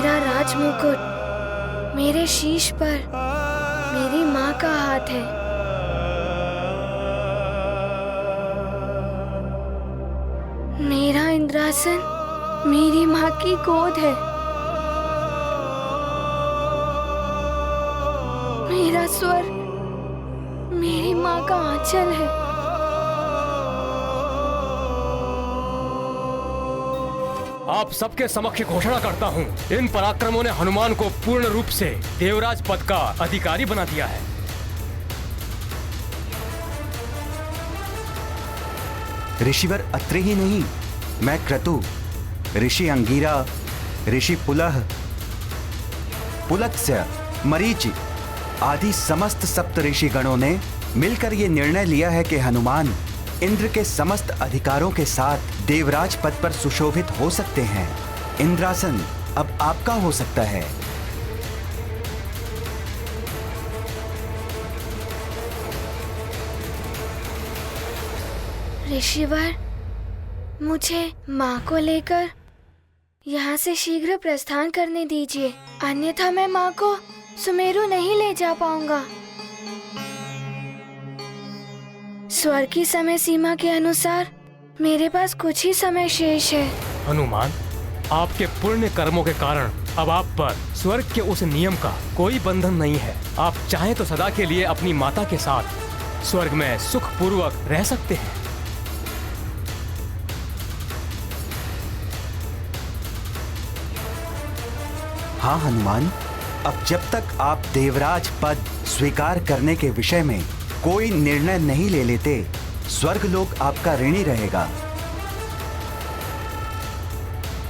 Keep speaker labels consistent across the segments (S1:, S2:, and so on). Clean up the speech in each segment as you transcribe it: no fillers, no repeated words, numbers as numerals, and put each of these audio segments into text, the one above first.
S1: मेरा राजमुकुट, मेरे शीश पर मेरी माँ का हाथ है। मेरा इंद्रासन मेरी माँ की गोद है। मेरा स्वर्ग मेरी माँ का आंचल है।
S2: आप सबके समक्ष घोषणा करता हूँ, इन पराक्रमों ने हनुमान को पूर्ण रूप से देवराज पद का अधिकारी बना दिया है।
S3: ऋषिवर अत्रि ही नहीं, मैं क्रतु, ऋषि अंगीरा, ऋषि पुलह, पुलत्स्य, मरीचि आदि समस्त सप्त ऋषि गणों ने मिलकर ये निर्णय लिया है कि हनुमान इंद्र के समस्त अधिकारों के साथ देवराज पद पर सुशोभित हो सकते हैं। इंद्रासन अब आपका हो सकता है।
S1: ऋषिवर, मुझे माँ को लेकर यहाँ से शीघ्र प्रस्थान करने दीजिए, अन्यथा मैं माँ को सुमेरु नहीं ले जा पाऊंगा। स्वर्ग की समय सीमा के अनुसार मेरे पास कुछ ही समय शेष है।
S2: हनुमान, आपके पुण्य कर्मों के कारण अब आप पर स्वर्ग के उस नियम का कोई बंधन नहीं है। आप चाहें तो सदा के लिए अपनी माता के साथ स्वर्ग में सुख पूर्वक रह सकते हैं।
S3: हाँ हनुमान, अब जब तक आप देवराज पद स्वीकार करने के विषय में कोई निर्णय नहीं ले लेते, स्वर्गलोक आपका ऋणी रहेगा।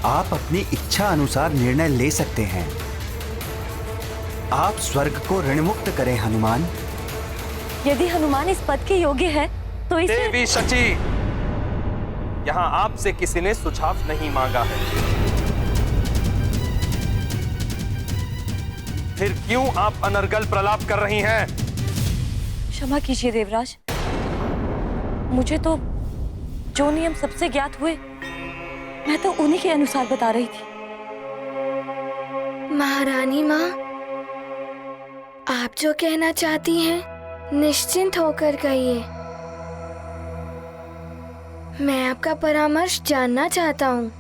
S3: आप अपनी इच्छा अनुसार निर्णय ले सकते हैं। आप स्वर्ग को ऋणमुक्त करें हनुमान।
S4: यदि हनुमान इस पद के योग्य है तो इसे...
S5: देवी शची, यहाँ आपसे किसी ने सुझाव नहीं मांगा है, फिर क्यों आप अनर्गल प्रलाप कर रही हैं?
S4: क्षमा कीजिए देवराज, मुझे तो जो नियम सबसे ज्ञात हुए मैं तो उन्हीं के अनुसार बता रही थी।
S1: महारानी माँ, आप जो कहना चाहती हैं निश्चिंत होकर कहिए। मैं आपका परामर्श जानना चाहता हूँ।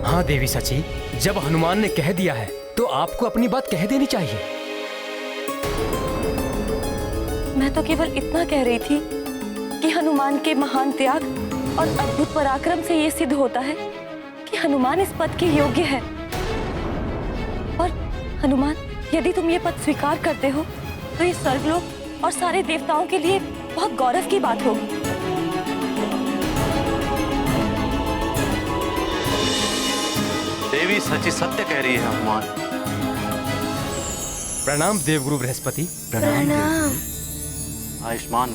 S2: हाँ देवी सची, जब हनुमान ने कह दिया है तो आपको अपनी बात कह देनी चाहिए।
S4: मैं तो केवल इतना कह रही थी कि हनुमान के महान त्याग और अद्भुत पराक्रम से ये सिद्ध होता है कि हनुमान इस पद के योग्य है। और हनुमान, यदि तुम ये पद स्वीकार करते हो तो ये स्वर्गलोक और सारे देवताओं के लिए बहुत गौरव की बात होगी।
S6: देवी सची सत्य कह रही है हनुमान।
S2: प्रणाम देवगुरु बृहस्पति।
S1: प्रणाम।
S6: आयुष्मान।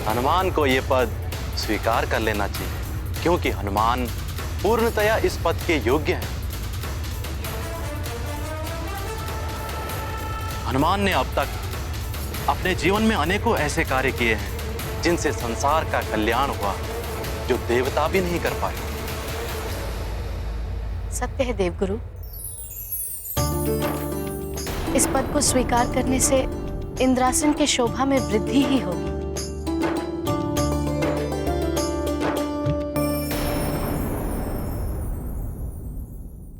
S6: हनुमान को यह पद स्वीकार कर लेना चाहिए, क्योंकि हनुमान पूर्णतया इस पद के योग्य हैं। हनुमान ने अब तक अपने जीवन में अनेकों ऐसे कार्य किए हैं जिनसे संसार का कल्याण हुआ, जो देवता भी नहीं कर पाए।
S7: सत्य है देवगुरु, इस पद को स्वीकार करने से इंद्रासन के शोभा में वृद्धि ही होगी।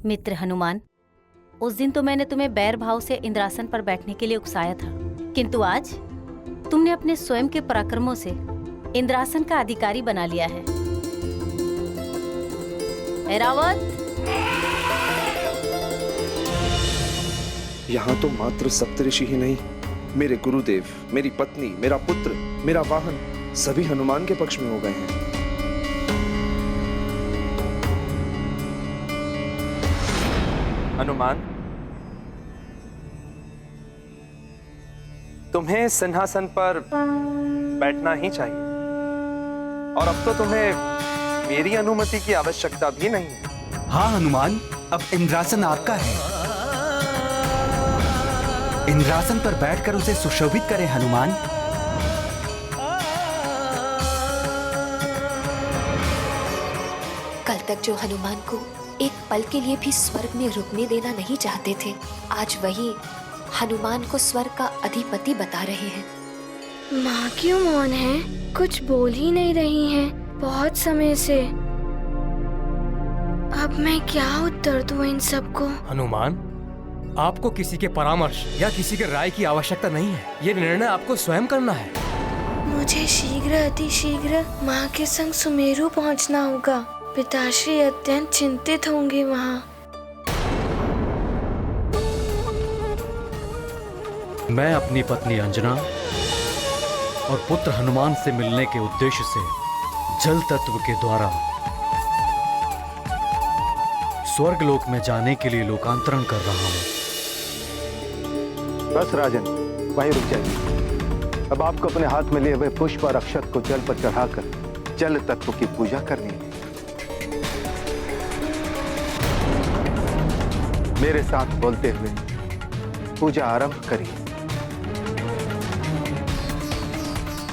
S8: मित्र हनुमान, उस दिन तो मैंने तुम्हें बैर भाव से इंद्रासन पर बैठने के लिए उकसाया था, किंतु आज तुमने अपने स्वयं के पराक्रमों से इंद्रासन का अधिकारी बना लिया है। ऐरावत,
S9: यहाँ तो मात्र सप्तऋषि ही नहीं, मेरे गुरुदेव, मेरी पत्नी, मेरा पुत्र, मेरा वाहन सभी हनुमान के पक्ष में हो गए हैं।
S5: हनुमान, तुम्हें सिंहासन पर बैठना ही चाहिए, और अब तो तुम्हें मेरी अनुमति की आवश्यकता भी नहीं है।
S3: हाँ हनुमान, अब इंद्रासन आपका है। इंद्रासन पर बैठकर उसे सुशोभित करें हनुमान।
S10: तक जो हनुमान को एक पल के लिए भी स्वर्ग में रुकने देना नहीं चाहते थे, आज वही हनुमान को स्वर्ग का अधिपति बता रहे हैं।
S1: माँ क्यों मौन है? कुछ बोल ही नहीं रही हैं बहुत समय से। अब मैं क्या उत्तर दूं इन सबको?
S2: हनुमान, आपको किसी के परामर्श या किसी के राय की आवश्यकता नहीं है। ये निर्णय आपको स्वयं करना है।
S1: मुझे शीघ्र अति शीघ्र माँ के संग सुमेरु पहुँचना होगा। पिताश्री अत्यंत चिंतित होंगे वहाँ।
S11: मैं अपनी पत्नी अंजना और पुत्र हनुमान से मिलने के उद्देश्य से जल तत्व के द्वारा स्वर्गलोक में जाने के लिए लोकांतरण कर रहा हूं।
S12: बस राजन, वहीं रुक जाइए। अब आपको अपने हाथ में लिए हुए पुष्प और अक्षत को जल पर चढ़ाकर जल तत्व की पूजा करनी है। मेरे साथ बोलते हुए पूजा आरंभ करिए।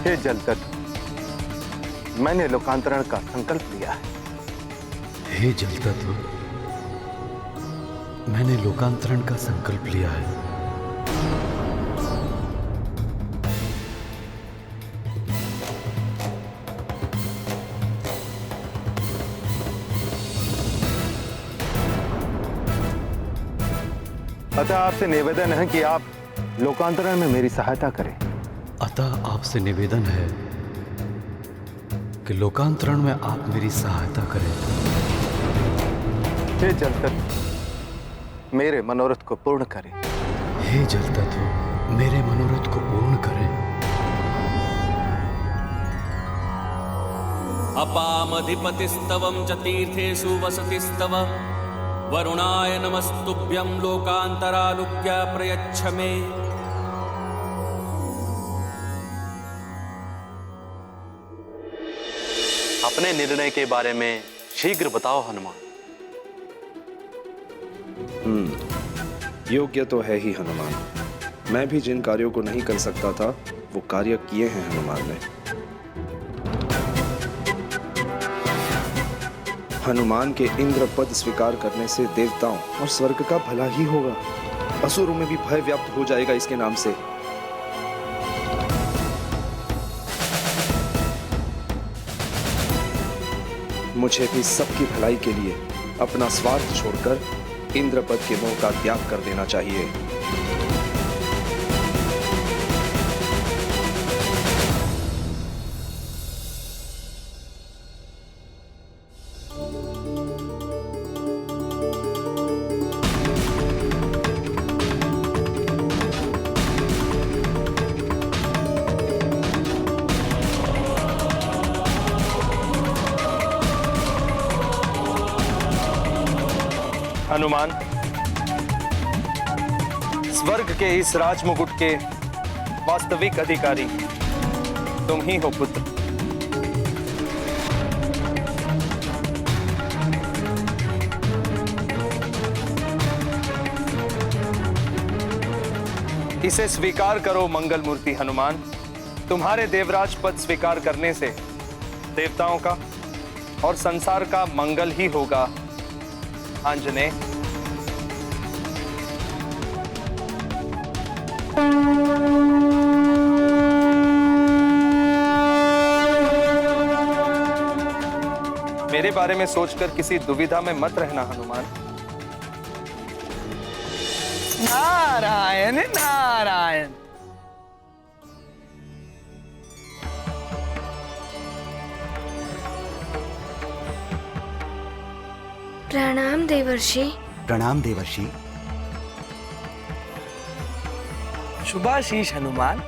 S12: हे जल तत्व, मैंने लोकांतरण का संकल्प लिया है।
S11: हे जल तत्व, मैंने लोकांतरण का संकल्प लिया है।
S12: अतः आपसे निवेदन है कि आप लोकांतरण में मेरी सहायता करें।
S11: अतः आपसे निवेदन है कि लोकांतरण में आप मेरी सहायता करें।
S12: हे जल तत्व, मेरे मनोरथ को पूर्ण करें।
S11: हे जल तत्व, मेरे मनोरथ को पूर्ण करें।
S13: अपामधिपतिस्तवं च तीर्थेषु वसतिस्तव वरुणाय नमस्तुभ्यं लोकांतरानुज्ञा प्रयच्छ मे।
S6: अपने निर्णय के बारे में शीघ्र बताओ हनुमान।
S9: योग्य तो है ही हनुमान। मैं भी जिन कार्यों को नहीं कर सकता था वो कार्य किए हैं हनुमान ने। हनुमान के इंद्र पद स्वीकार करने से देवताओं और स्वर्ग का भला ही होगा। असुरों में भी भय व्याप्त हो जाएगा इसके नाम से। मुझे भी सबकी भलाई के लिए अपना स्वार्थ छोड़कर इंद्रपद के मोह का त्याग कर देना चाहिए।
S5: हनुमान, स्वर्ग के इस राजमुकुट के वास्तविक अधिकारी तुम ही हो पुत्र। इसे स्वीकार करो मंगल मूर्ति हनुमान। तुम्हारे देवराज पद स्वीकार करने से देवताओं का और संसार का मंगल ही होगा आंजनेय। मेरे बारे में सोचकर किसी दुविधा में मत रहना हनुमान।
S14: नारायण नारायण।
S1: प्रणाम देवर्षि।
S3: प्रणाम देवर्षि।
S14: शुभाशीष हनुमान।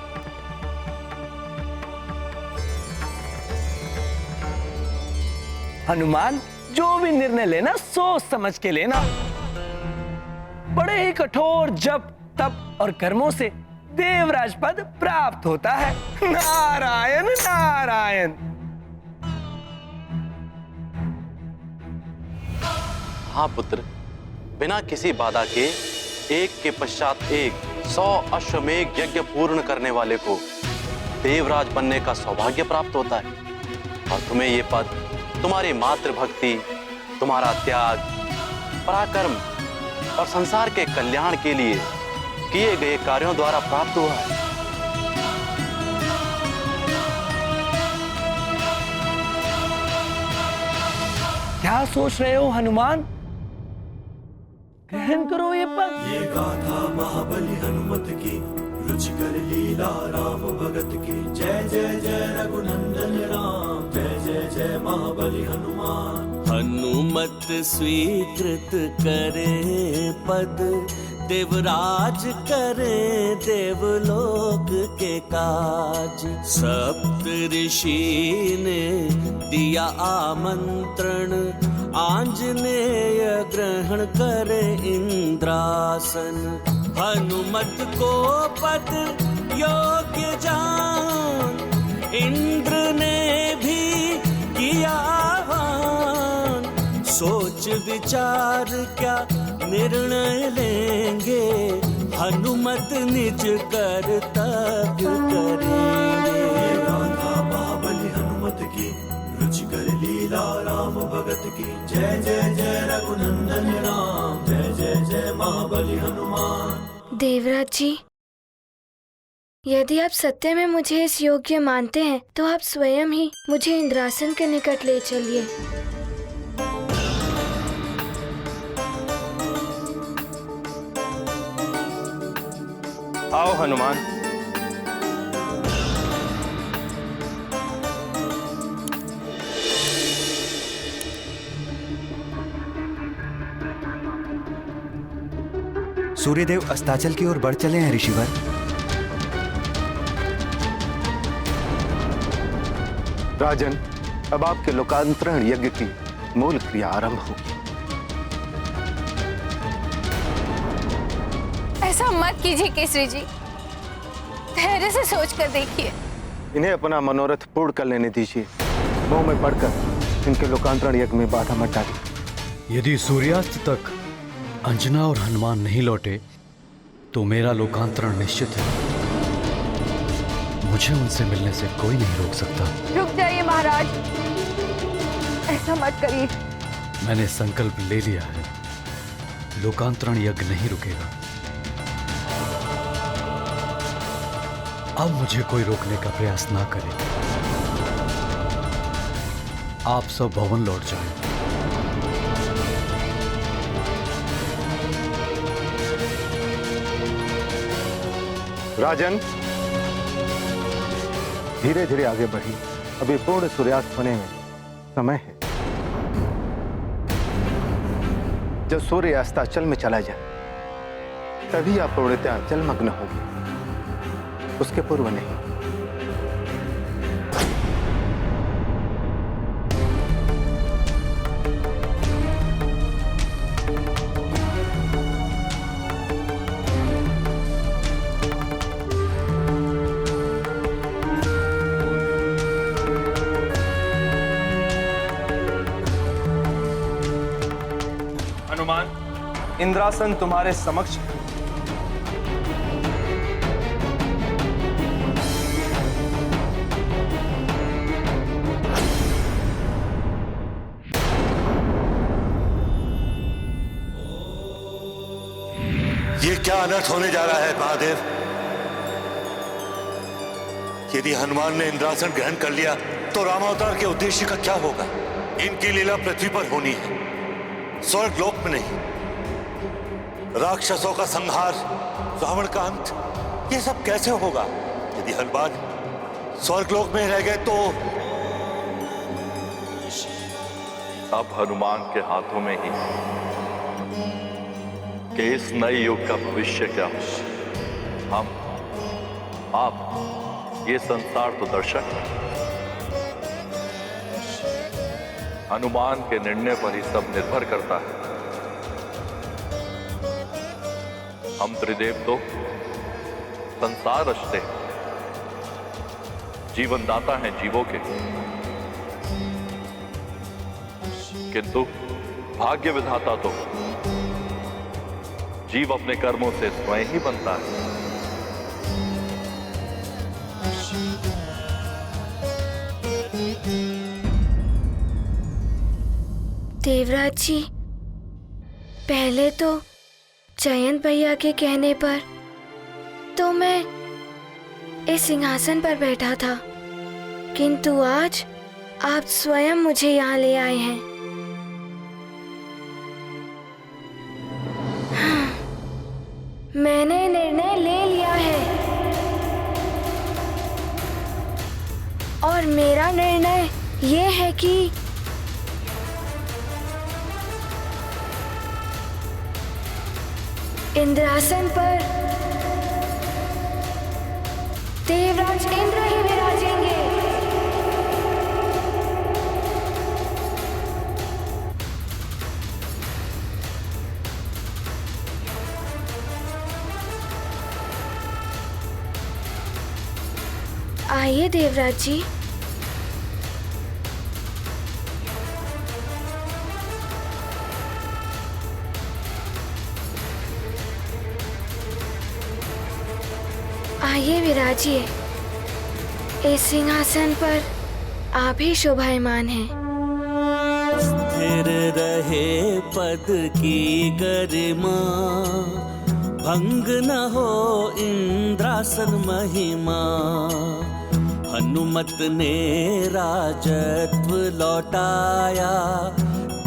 S14: हनुमान, जो भी निर्णय लेना सोच समझ के लेना। बड़े ही कठोर जप तप और कर्मों से देवराज पद प्राप्त होता है। नारायण नारायण।
S6: हाँ पुत्र, बिना किसी बाधा के एक के पश्चात एक 100 अश्वमेघ यज्ञ पूर्ण करने वाले को देवराज बनने का सौभाग्य प्राप्त होता है। और तुम्हें ये पद तुम्हारी मातृभक्ति तुम्हारा त्याग, पराक्रम और संसार के कल्याण के लिए किए गए कार्यों द्वारा प्राप्त हुआ है।
S14: क्या सोच रहे हो हनुमान? ग्रहण करो ये पद।
S15: ये गाथा महाबली हनुमत की, रुचिकर लीला राम भगत की। जय जय जय रघुनंदन राम, जय जय जय महाबली हनुमान।
S13: हनुमत स्वीकृत करे पद, देवराज करे देवलोक के काज। सप्त ऋषि ने दिया आमंत्रण, आंजनेय ग्रहण करे इंद्रासन। हनुमत को पद योग्य जान, इंद्र ने भी किया आह्वान। सोच विचार क्या निर्णय लेंगे, हनुमत निज कर्तव्य करेंगे।
S15: गाथा महाबली हनुमत की, रुचिकर लीला राम भगत की। जय जय जय रघुनंदन राम, जय जय जय महाबली हनुमान।
S1: देवराज जी, यदि आप सत्य में मुझे इस योग्य मानते हैं तो आप स्वयं ही मुझे इंद्रासन के निकट ले चलिए।
S5: आओ हनुमान।
S3: सूर्यदेव अस्ताचल की ओर बढ़ चले हैं ऋषिवर।
S12: राजन, अब आपके लोकांतरण यज्ञ की मूल क्रिया आरंभ होगी।
S16: ऐसा मत कीजिए केसरी जी, धैर्य से सोच कर देखिए।
S12: इन्हें अपना मनोरथ पूर्ण कर लेने दीजिए। मोह में पड़कर इनके लोकांतरण यज्ञ में बाधा मत डालिए।
S11: यदि सूर्यास्त तक अंजना और हनुमान नहीं लौटे तो मेरा लोकांतरण निश्चित है। मुझे उनसे मिलने से कोई नहीं रोक सकता।
S16: रुक जाइए महाराज, ऐसा मत करिए।
S11: मैंने संकल्प ले लिया है, लोकांतरण यज्ञ नहीं रुकेगा। अब मुझे कोई रोकने का प्रयास ना करे। आप सब भवन लौट जाएं।
S12: राजन, धीरे धीरे आगे बढ़िए। अभी पूर्ण सूर्यास्त होने में समय है। जब सूर्य अस्ताचल में चला जाए तभी आप पूर्णतः जलमग्न होंगे, उसके पूर्व नहीं।
S5: हनुमान, इंद्रासन तुम्हारे समक्ष है।
S17: ये क्या अनर्थ होने जा रहा है महादेव? यदि हनुमान ने इंद्रासन ग्रहण कर लिया तो रामावतार के उद्देश्य का क्या होगा? इनकी लीला पृथ्वी पर होनी है, स्वर्ग लोक में नहीं। राक्षसों का संहार, रावण का अंत, ये सब कैसे होगा? यदि हनुमान स्वर्ग लोक में रह गए तो
S18: अब हनुमान के हाथों में ही कि इस नए युग का भविष्य क्या हो। हम, आप, ये संसार तो दर्शक। हनुमान के निर्णय पर ही सब निर्भर करता है। हम त्रिदेव तो संसार रचते हैं, जीवन दाता हैं जीवों के, किंतु भाग्य विधाता तो जीव अपने कर्मों से स्वयं ही बनता है।
S1: देवराज जी, पहले तो जयंत भैया के कहने पर तो मैं इस सिंहासन पर बैठा था, किंतु आज आप स्वयं मुझे यहाँ ले आए हैं। हाँ, मैंने निर्णय ले लिया है और मेरा निर्णय ये है कि इंद्रासन पर देवराज इंद्र ही विराजेंगे। आइए देवराज जी। आइए विराजिए। इस सिंहासन पर आप ही शोभायमान हैं।
S13: स्थिर रहे पद की गरिमा, भंग न हो इंद्रासन महिमा। हनुमत ने राजत्व लौटाया,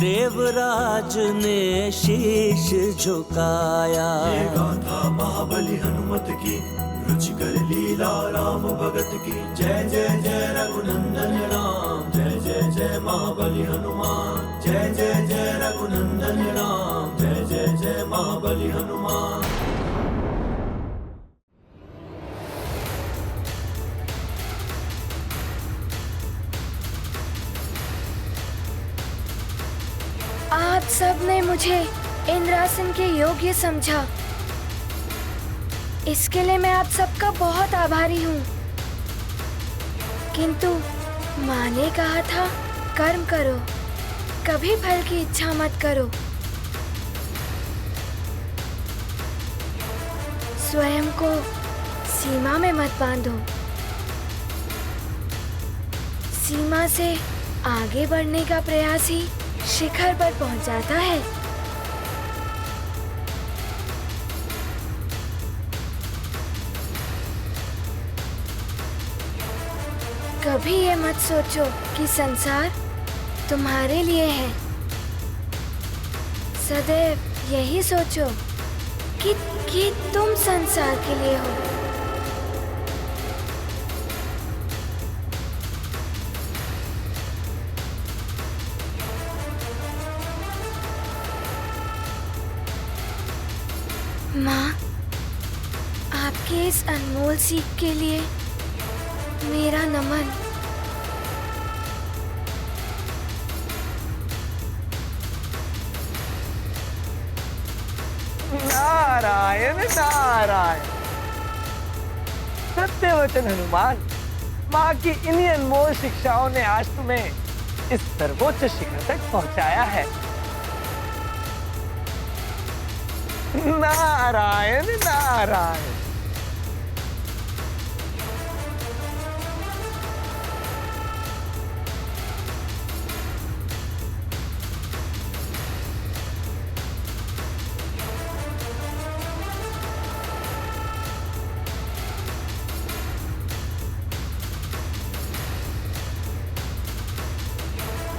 S13: देवराज ने शीश झुकाया।
S15: ये गाथा महाबली हनुमत की, रुचिकर लीला राम भगत की। जय जय जय रघुनंदन राम, जय जय जय महाबली हनुमान। जय जय जय रघुनंदन राम, जय जय जय महाबली हनुमान।
S1: आप सबने मुझे इंद्रासन के योग्य समझा, इसके लिए मैं आप सबका बहुत आभारी हूँ। किंतु माँ ने कहा था कर्म करो, कभी फल की इच्छा मत करो। स्वयं को सीमा में मत बांधो। सीमा से आगे बढ़ने का प्रयास ही शिखर पर पहुंच जाता है। कभी ये मत सोचो कि संसार तुम्हारे लिए है। सदैव यही सोचो कि तुम संसार के लिए हो। माँ, आपके इस अनमोल सीख के लिए मेरा नमन।
S14: नारायण नारायण। सत्य वचन हनुमान, माँ की इन्हीं अनमोल शिक्षाओं ने आज तुम्हें इस सर्वोच्च शिखर तक पहुंचाया है। नारायण नारायण।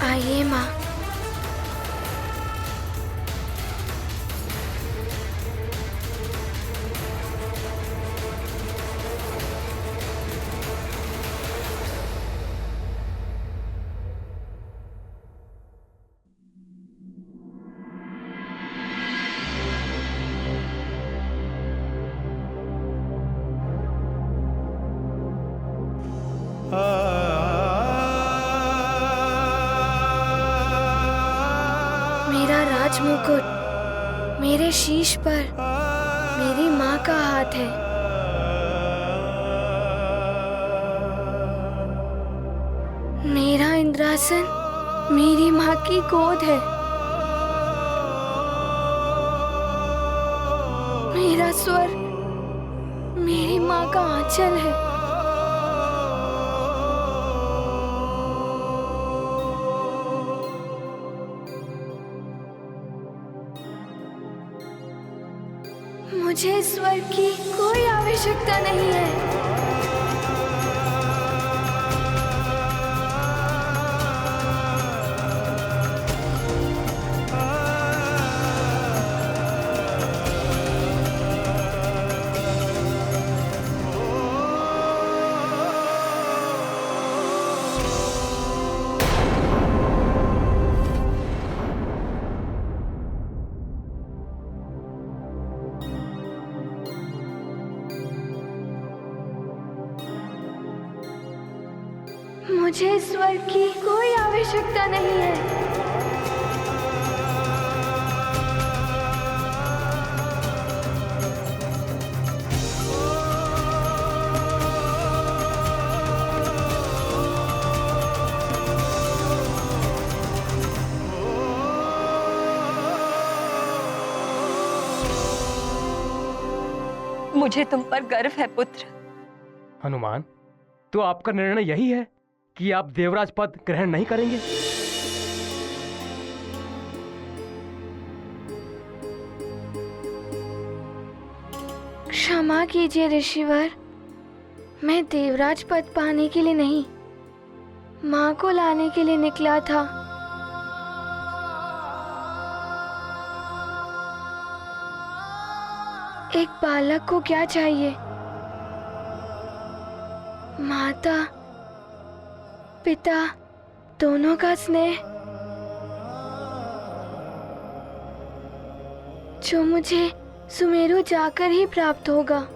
S1: आइए माँ। मेरा राजमुकुट मेरे शीश पर मेरी माँ का हाथ है। मेरा इंद्रासन मेरी माँ की गोद है। मेरा स्वर मेरी माँ का आंचल है। मुझे स्वर्ग की कोई आवश्यकता नहीं है। मुझे स्वर्ग की कोई आवश्यकता नहीं है।
S4: मुझे तुम पर गर्व है पुत्र।
S2: हनुमान, तो आपका निर्णय यही है कि आप देवराज पद ग्रहण नहीं करेंगे?
S1: क्षमा कीजिए ऋषिवर, मैं देवराज पद पाने के लिए नहीं, माँ को लाने के लिए निकला था। एक बालक को क्या चाहिए? माता पिता दोनों का स्नेह, जो मुझे सुमेरु जाकर ही प्राप्त होगा।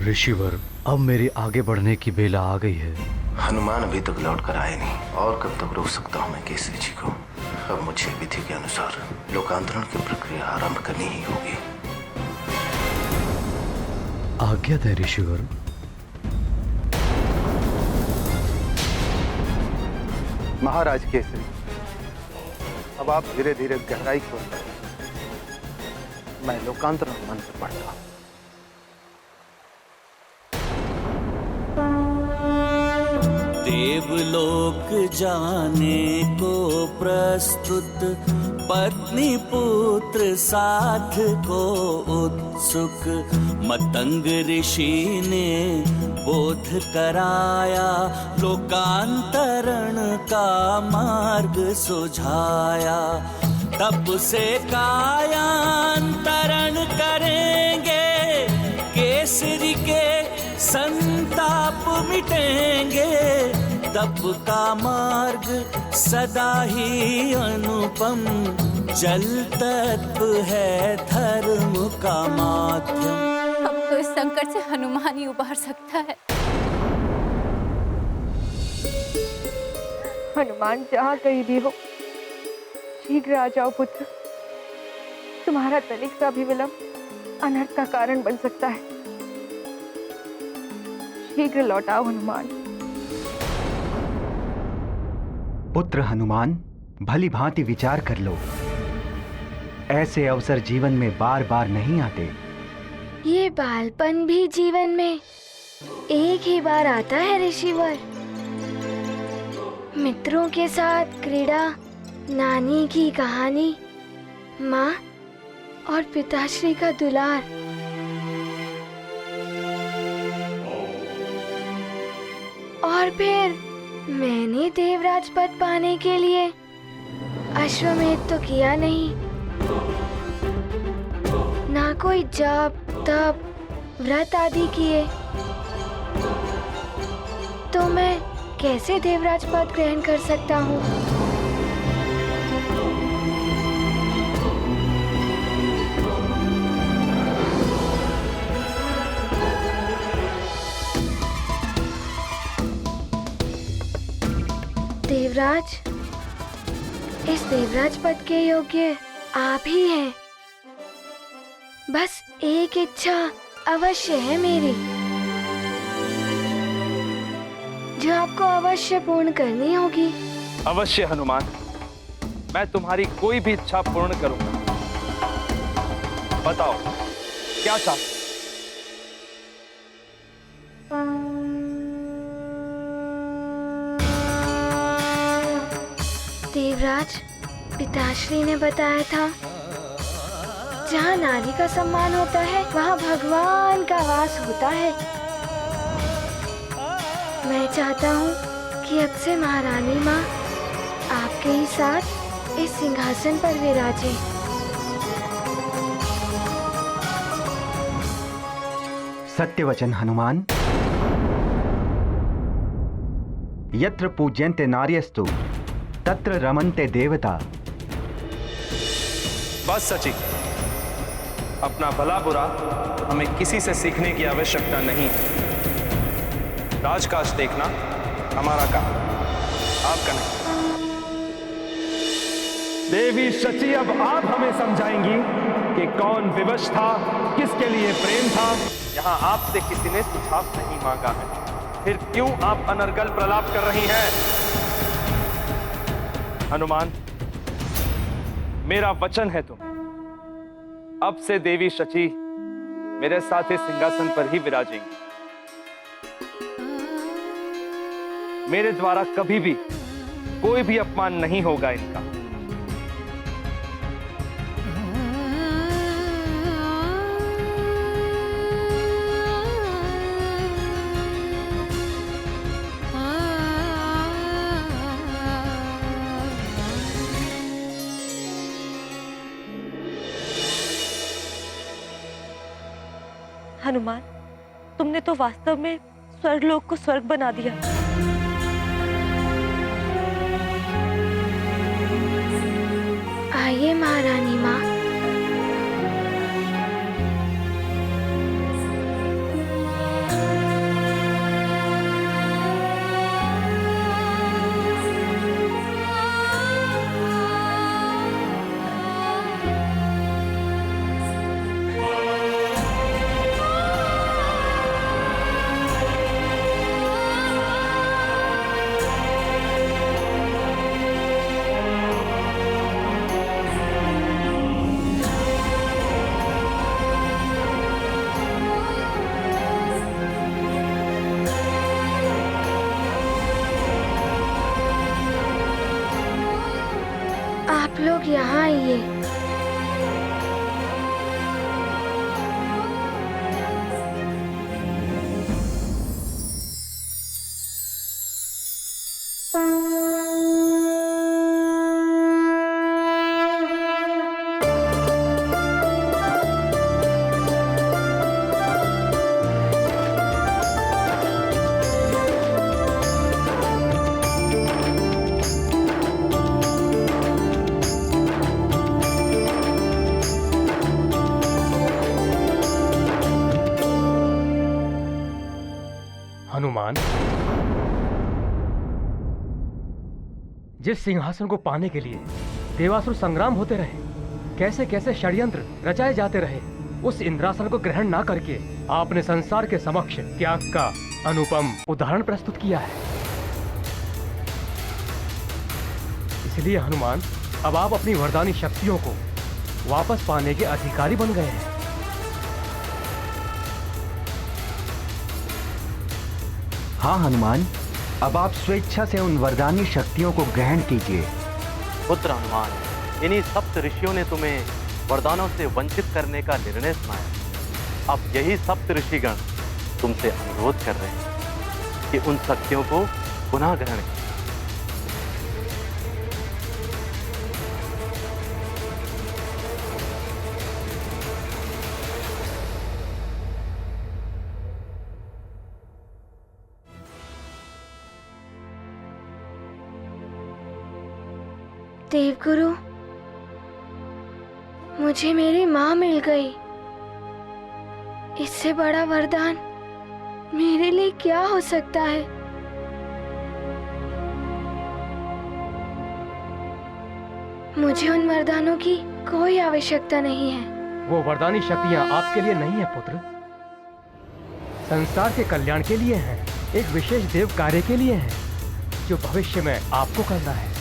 S11: ऋषिवर, अब मेरी आगे बढ़ने की बेला आ गई है।
S12: हनुमान अभी तक लौट कर आए नहीं, और कब तक रोक सकता हूँ मैं केसरी जी को? अब मुझे विधि के अनुसार लोकांतरण की प्रक्रिया आरंभ करनी ही होगी।
S11: आज्ञा दे ऋषिवर।
S12: महाराज केसरी, अब आप धीरे धीरे गहराई की ओर बढ़ें। मैं लोकांतरण मंत्र पढ़ता हूँ।
S13: देवलोक जाने को प्रस्तुत, पत्नी पुत्र साथ को उत्सुक। मतंग ऋषि ने बोध कराया, लोकांतरण का मार्ग सुझाया। तब से कायांतरण करेंगे, केसरी के संताप मिटेंगे। तप का मार्ग सदा ही अनुपम, जल तत्व है धर्म का माध्यम।
S16: अब तो इस संकट से हनुमान ही उबार सकता है।
S4: हनुमान जहाँ कहीं भी हो, शीघ्र आ जाओ पुत्र। तुम्हारा तनिक सा भी विलंब अनर्थ का कारण बन सकता है। शीघ्र लौटाओ हनुमान।
S3: पुत्र हनुमान, भली भांति विचार कर लो। ऐसे अवसर जीवन में बार बार नहीं आते।
S1: ये बालपन भी जीवन में एक ही बार आता है ऋषिवर। मित्रों के साथ क्रीड़ा, नानी की कहानी, माँ और पिताश्री का दुलार। और फिर मैंने देवराज पद पाने के लिए अश्वमेध तो किया नहीं, ना कोई जप तप व्रत आदि किए, तो मैं कैसे देवराज पद ग्रहण कर सकता हूँ? देवराज, इस देवराज पद के योग्य आप ही हैं। बस एक इच्छा अवश्य है मेरी, जो आपको अवश्य पूर्ण करनी होगी।
S5: अवश्य हनुमान, मैं तुम्हारी कोई भी इच्छा पूर्ण करूंगा। बताओ क्या चाहते?
S1: माश्री ने बताया था, जहाँ नारी का सम्मान होता है वहाँ भगवान का वास होता है। मैं चाहता हूँ कि अब से महारानी माँ आपके ही साथ इस सिंहासन पर विराजे।
S3: सत्य वचन हनुमान। यत्र पूज्यन्ते नार्यस्तु तत्र रमन्ते देवता।
S5: बस सची, अपना भला बुरा हमें किसी से सीखने की आवश्यकता नहीं है। राजकाज देखना हमारा काम, आपका नहीं।
S14: देवी शची, अब आप हमें समझाएंगी कि कौन विवश था, किसके लिए प्रेम था।
S5: यहाँ आपसे किसी ने सुझाव नहीं मांगा है, फिर क्यों आप अनर्गल प्रलाप कर रही हैं? हनुमान, मेरा वचन है तुम अब से देवी शची मेरे साथ इस सिंहासन पर ही विराजेंगी। मेरे द्वारा कभी भी कोई भी अपमान नहीं होगा इनका।
S4: हनुमान, तुमने तो वास्तव में स्वर्गलोक को स्वर्ग बना दिया।
S1: आइए महारानी माँ। आप लोग यहाँ आइए।
S2: हनुमान, जिस सिंहासन को पाने के लिए देवासुर संग्राम होते रहे, कैसे कैसे षड्यंत्र रचाए जाते रहे, उस इंद्रासन को ग्रहण ना करके आपने संसार के समक्ष त्याग का अनुपम उदाहरण प्रस्तुत किया है। इसलिए हनुमान, अब आप अपनी वरदानी शक्तियों को वापस पाने के अधिकारी बन गए हैं।
S3: हाँ हनुमान, अब आप स्वेच्छा से उन वरदानी शक्तियों को ग्रहण कीजिए।
S6: पुत्र हनुमान, इन्हीं सप्त ऋषियों ने तुम्हें वरदानों से वंचित करने का निर्णय सुनाया। अब यही सप्त ऋषिगण तुमसे अनुरोध कर रहे हैं कि उन शक्तियों को पुनः ग्रहण करें।
S1: देवगुरु, मुझे मेरी माँ मिल गई। इससे बड़ा वरदान मेरे लिए क्या हो सकता है? मुझे उन वरदानों की कोई आवश्यकता नहीं है।
S2: वो वरदानी शक्तियां आपके लिए नहीं है पुत्र, संसार के कल्याण के लिए हैं, एक विशेष देव कार्य के लिए हैं, जो भविष्य में आपको करना है।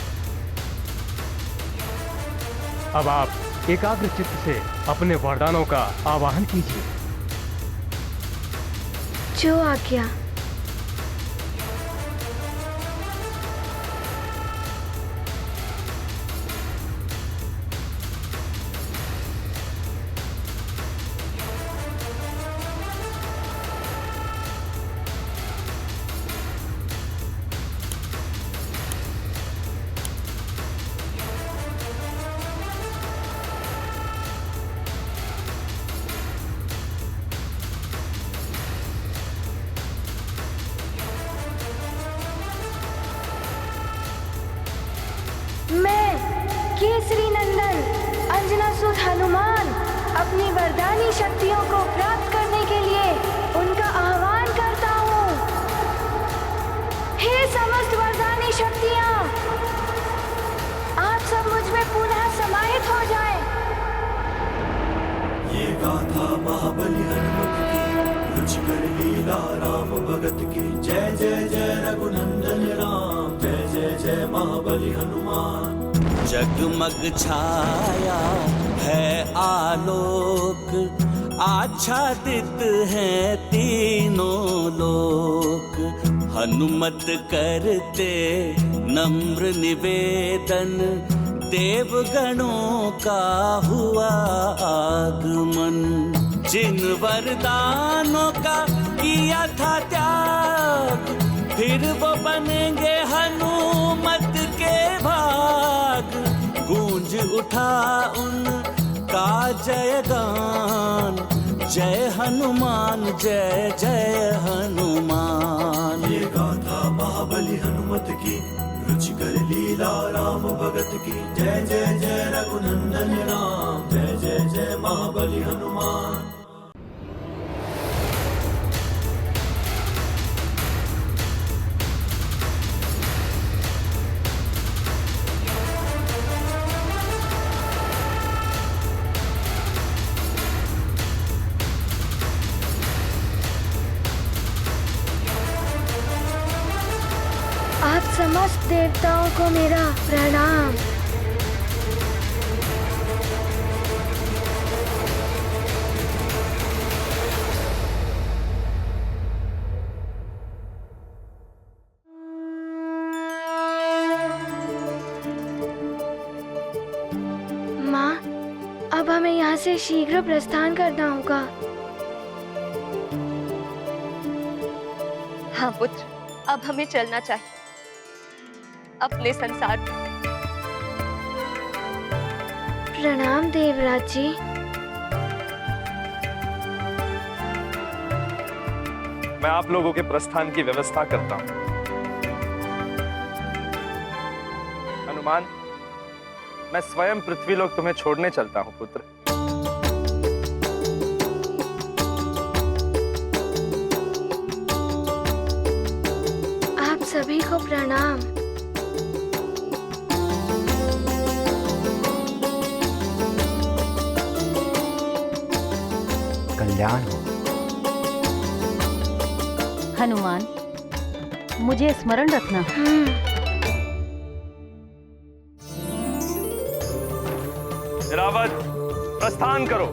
S2: अब आप एकाग्र चित्त से अपने वरदानों का आवाहन कीजिए।
S1: जो आज्ञा। केसरी नंदन अंजना सुत हनुमान अपनी वरदानी शक्तियों को प्राप्त करने के लिए उनका आह्वान करता हूँ। हे समस्त वरदानी शक्तियाँ, आप सब मुझ में पुनः समाहित हो जाएं।
S15: ये गाथा महाबली हनुमत की, रुचिकर लीला राम भगत की। जय जय जय रघुनंदन राम, जय जय जय महाबली हनुमान।
S13: जगमग छाया है आलोक, आच्छादित है तीनों लोक। हनुमत करते नम्र निवेदन, देवगणों का हुआ आगमन। जिन वरदानों का किया था त्याग, फिर वो बनेंगे हनुमत के भाग। गूंज उठा उनका जयगान, जय हनुमान जय जय हनुमान।
S15: ये गाथा महाबली हनुमत की, रुचिकर लीला राम भगत की। जय जय जय रघुनंदन राम, जय जय जय महाबली हनुमान।
S1: आप समस्त देवताओं को मेरा प्रणाम। माँ, अब हमें यहाँ से शीघ्र प्रस्थान करना होगा।
S4: हाँ पुत्र, अब हमें चलना चाहिए अपने संसार में।
S1: प्रणाम देवराज जी।
S5: मैं आप लोगों के प्रस्थान की व्यवस्था करता हूं। हनुमान, मैं स्वयं पृथ्वीलोक तुम्हें छोड़ने चलता हूं पुत्र।
S1: आप सभी को प्रणाम।
S3: कल्याण हो।
S8: हनुमान, मुझे स्मरण रखना।
S5: रावत, प्रस्थान करो।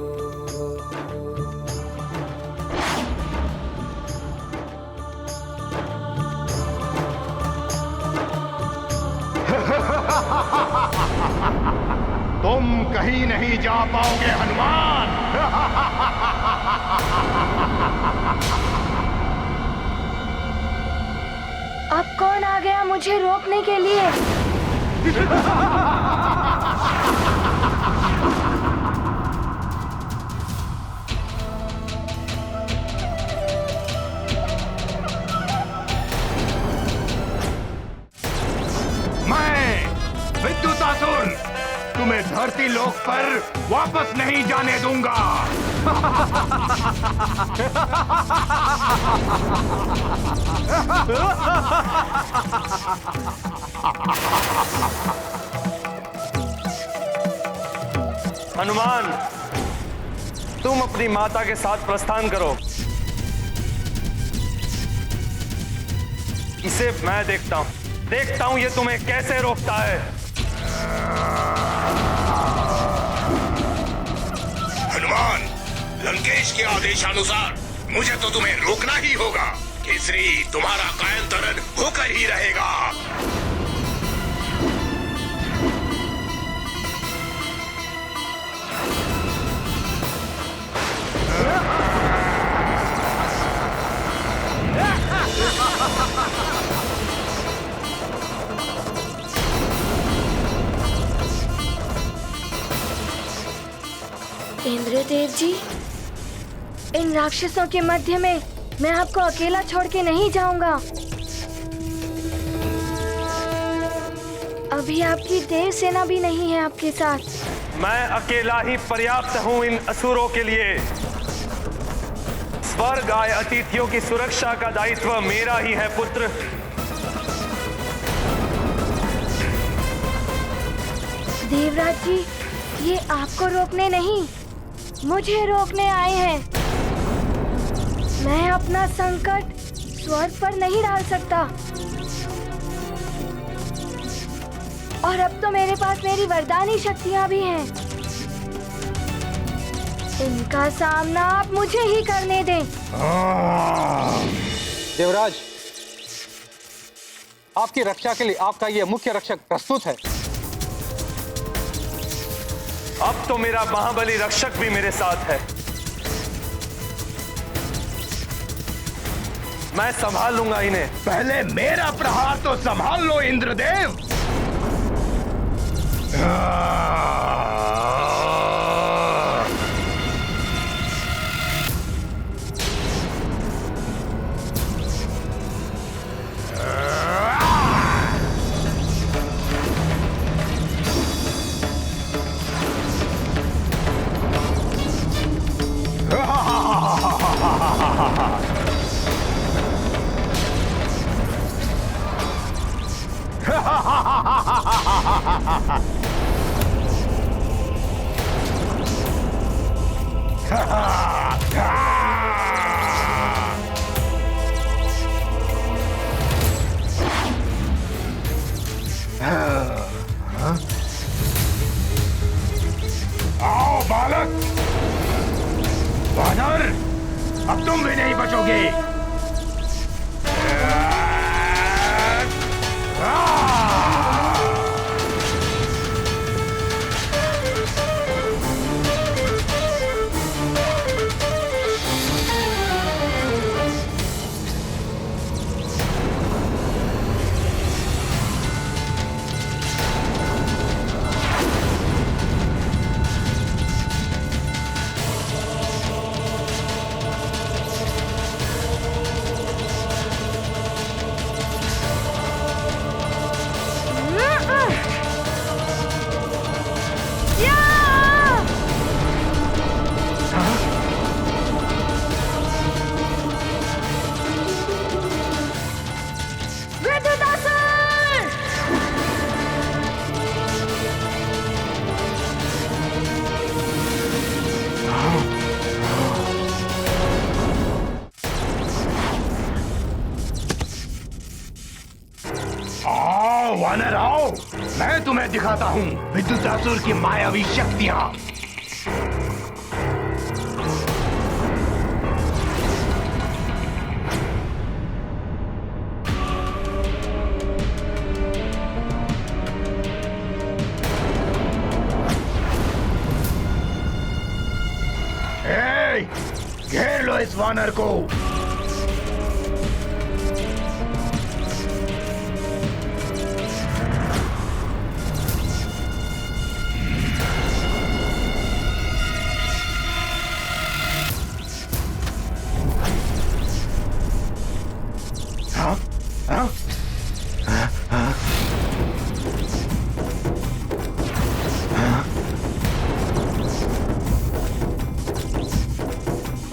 S19: तुम कहीं नहीं जा पाओगे हनुमान।
S1: अब कौन आ गया मुझे रोकने के लिए?
S19: विद्युतासुर, तुम्हें धरती लोक पर वापस नहीं जाने दूंगा।
S5: हनुमान, तुम अपनी माता के साथ प्रस्थान करो। इसे मैं देखता हूं ये तुम्हें कैसे रोकता है।
S19: हनुमान, लंकेश के आदेशानुसार मुझे तो तुम्हें रोकना ही होगा। केसरी तुम्हारा कायंतरण होकर ही रहेगा।
S1: इंद्रदेव जी, इन राक्षसों के मध्य में मैं आपको अकेला छोड़ के नहीं जाऊंगा। अभी आपकी देव सेना भी नहीं है आपके साथ।
S5: मैं अकेला ही पर्याप्त हूं इन असुरों के लिए। स्वर्ग आए अतिथियों की सुरक्षा का दायित्व मेरा ही है पुत्र।
S1: देवराज जी, ये आपको रोकने नहीं, मुझे रोकने आए हैं। मैं अपना संकट स्वर्ग पर नहीं डाल सकता, और अब तो मेरे पास मेरी वरदानी शक्तियां भी हैं। इनका सामना आप मुझे ही करने दें।
S12: देवराज, आपकी रक्षा के लिए आपका यह मुख्य रक्षक प्रस्तुत है।
S5: अब तो मेरा महाबली रक्षक भी मेरे साथ है। मैं संभाल लूंगा इन्हें।
S19: पहले मेरा प्रहार तो संभाल लो इंद्रदेव। आओ बालक, वानर, अब तुम भी नहीं बचोगे। आओ वानर आओ, मैं तुम्हें दिखाता हूँ विद्युतासुर की मायावी शक्तियाँ। घेर लो इस वानर को।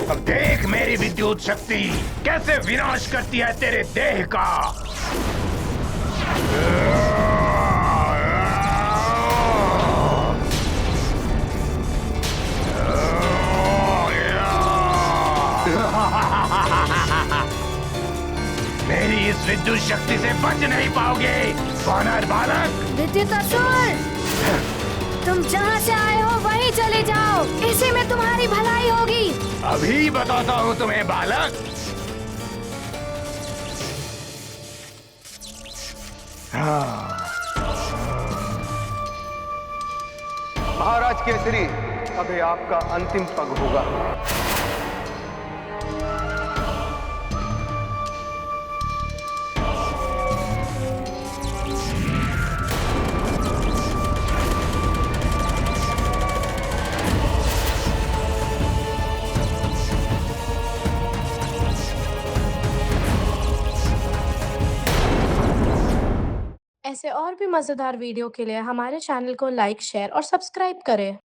S19: अब देख मेरी विद्युत शक्ति कैसे विनाश करती है तेरे देह का। मेरी इस विद्युत शक्ति से बच नहीं पाओगे वानर बालक।
S1: विद्युत असुर, तुम जहाँ से आए हो वहीं चले जाओ, इसी में तुम्हारी भलाई होगी।
S19: अभी बताता हूँ तुम्हें बालक।
S12: महाराज केसरी, अभी आपका अंतिम पग होगा।
S7: ऐसे और भी मज़ेदार वीडियो के लिए हमारे चैनल को लाइक, शेयर और सब्सक्राइब करें।